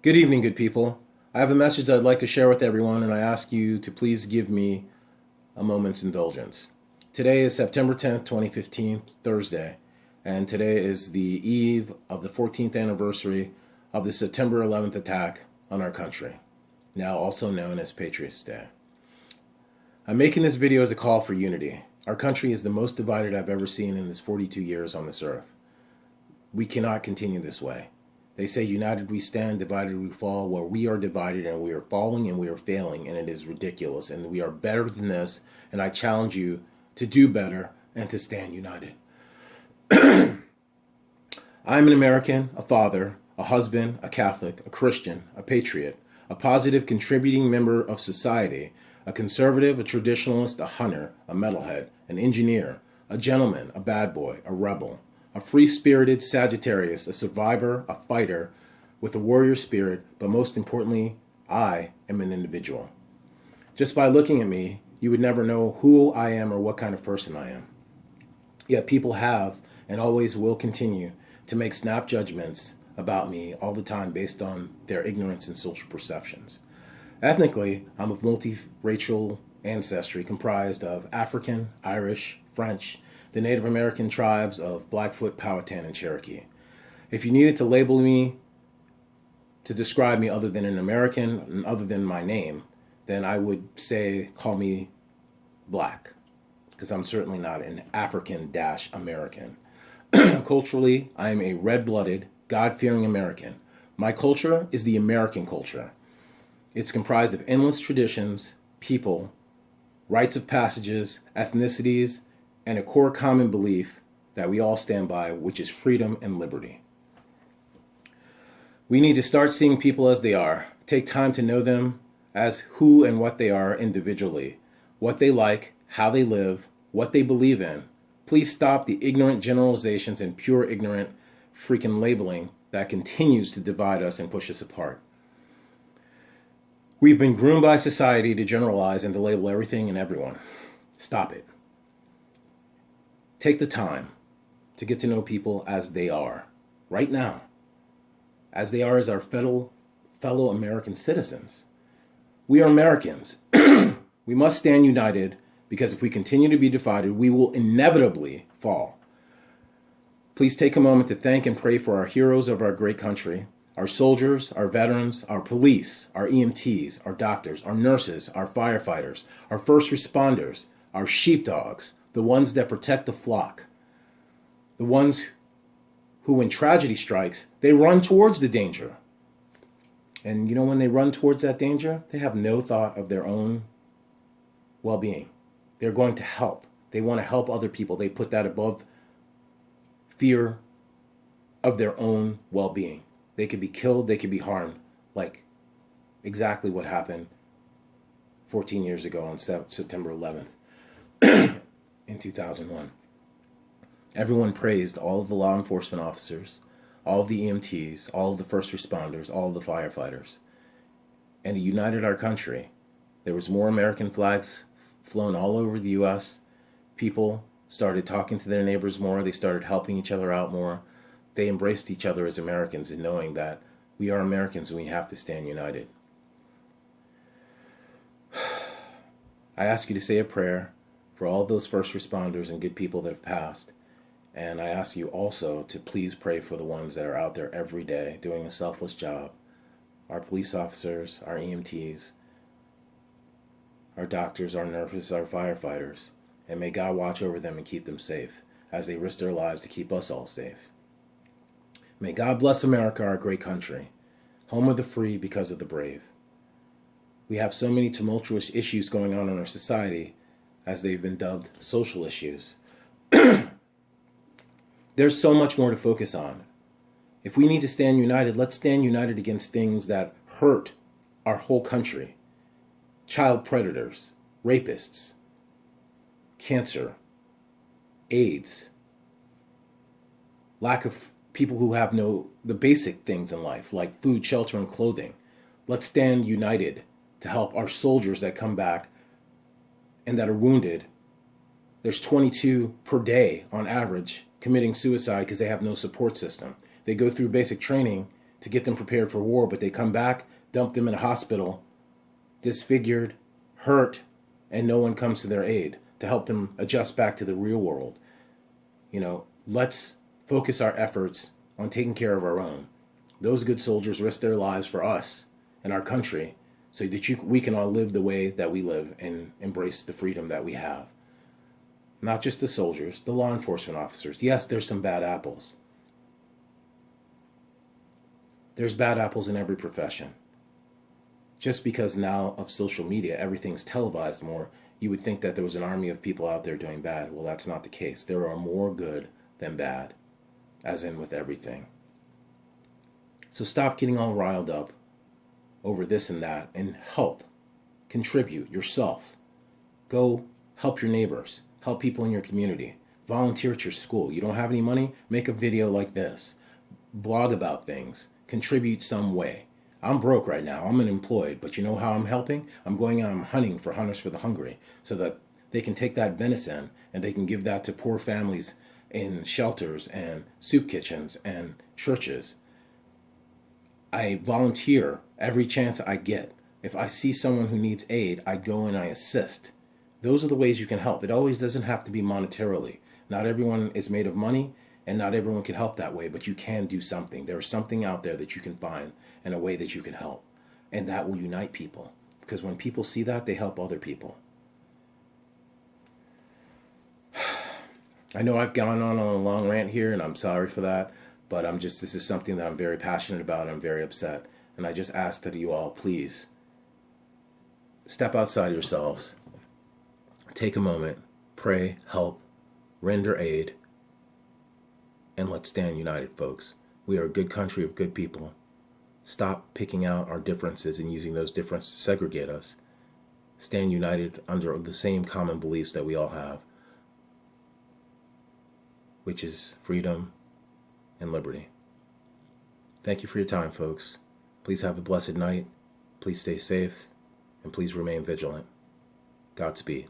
Good evening, good people. I have a message I'd like to share with everyone, and I ask you to please give me a moment's indulgence. Today is September 10th, 2015, Thursday, and today is the eve of the 14th anniversary of the September 11th attack on our country, now also known as Patriot Day. I'm making this video as a call for unity. Our country is the most divided I've ever seen in its 42 years on this earth. We cannot continue this way. They say united we stand, divided we fall. Well, we are divided and we are falling and we are failing, and it is ridiculous, and we are better than this, and I challenge you to do better and to stand united. I'm an American, a father, a husband, a Catholic, a Christian, a patriot, a positive contributing member of society, a conservative, a traditionalist, a hunter, a metalhead, an engineer, a gentleman, a bad boy, a rebel, a free-spirited Sagittarius, a survivor, a fighter with a warrior spirit, but most importantly, I am an individual. Just by looking at me, you would never know who I am or what kind of person I am. Yet people have and always will continue to make snap judgments about me all the time based on their ignorance and social perceptions. Ethnically, I'm of multiracial ancestry comprised of African, Irish, French, the Native American tribes of Blackfoot, Powhatan, and Cherokee. If you needed to label me, to describe me other than an American and other than my name, then I would say call me black, because I'm certainly not an African-American. Culturally, I am a red-blooded, God-fearing American. My culture is the American culture. It's comprised of endless traditions, people, rites of passages, ethnicities, and a core common belief that we all stand by, which is freedom and liberty. We need to start seeing people as they are, take time to know them as who and what they are individually, what they like, how they live, what they believe in. Please stop the ignorant generalizations and pure ignorant freaking labeling that continues to divide us and push us apart. We've been groomed by society to generalize and to label everything and everyone. Stop it. Take the time to get to know people as they are, right now, as they are as our fellow American citizens. We are Americans. We must stand united, because if we continue to be divided, we will inevitably fall. Please take a moment to thank and pray for our heroes of our great country, our soldiers, our veterans, our police, our EMTs, our doctors, our nurses, our firefighters, our first responders, our sheepdogs, the ones that protect the flock, the ones who, when tragedy strikes, they run towards the danger. And you know, when they run towards that danger, they have no thought of their own well-being. They're going to help. They want to help other people. They put that above fear of their own well-being. They could be killed, they could be harmed, like exactly what happened 14 years ago on September 11th. In 2001. Everyone praised all of the law enforcement officers, all of the EMTs, all of the first responders, all of the firefighters. And it united our country. There was more American flags flown all over the U.S. People started talking to their neighbors more. They started helping each other out more. They embraced each other as Americans, and knowing that we are Americans and we have to stand united. I ask you to say a prayer for all those first responders and good people that have passed. And I ask you also to please pray for the ones that are out there every day doing a selfless job. Our police officers, our EMTs, our doctors, our nurses, our firefighters. And may God watch over them and keep them safe as they risk their lives to keep us all safe. May God bless America, our great country, home of the free because of the brave. We have so many tumultuous issues going on in our society, as they've been dubbed social issues. There's so much more to focus on. If we need to stand united, let's stand united against things that hurt our whole country. Child predators, rapists, cancer, AIDS, lack of people who have the basic things in life, like food, shelter, and clothing. Let's stand united to help our soldiers that come back and that are wounded. There's 22 per day on average committing suicide because they have no support system. They go through basic training to get them prepared for war, but they come back, dump them in a hospital, disfigured, hurt, and no one comes to their aid to help them adjust back to the real world. You know, let's focus our efforts on taking care of our own. Those good soldiers risked their lives for us and our country so that we can all live the way that we live and embrace the freedom that we have. Not just the soldiers, the law enforcement officers. Yes, there's some bad apples. There's bad apples in every profession. Just because now of social media, everything's televised more, you would think that there was an army of people out there doing bad. Well, that's not the case. There are more good than bad, as in with everything. So stop getting all riled up over this and that, and help. Contribute yourself. Go help your neighbors. Help people in your community. Volunteer at your school. You don't have any money? Make a video like this. Blog about things. Contribute some way. I'm broke right now. I'm unemployed. But you know how I'm helping? I'm going out, I'm hunting for Hunters for the Hungry so that they can take that venison and they can give that to poor families in shelters and soup kitchens and churches. I volunteer every chance I get. If I see someone who needs aid, I go and I assist. Those are the ways you can help. It always doesn't have to be monetarily. Not everyone is made of money, and not everyone can help that way, but you can do something. There is something out there that you can find and a way that you can help. And that will unite people. Because when people see that, they help other people. I know I've gone on a long rant here, and I'm sorry for that, but this is something that I'm very passionate about, and I'm very upset. And I just ask that you all, please, step outside yourselves. Take a moment, pray, help, render aid, and let's stand united, folks. We are a good country of good people. Stop picking out our differences and using those differences to segregate us. Stand united under the same common beliefs that we all have, which is freedom and liberty. Thank you for your time, folks. Please have a blessed night. Please stay safe, and please remain vigilant. Godspeed.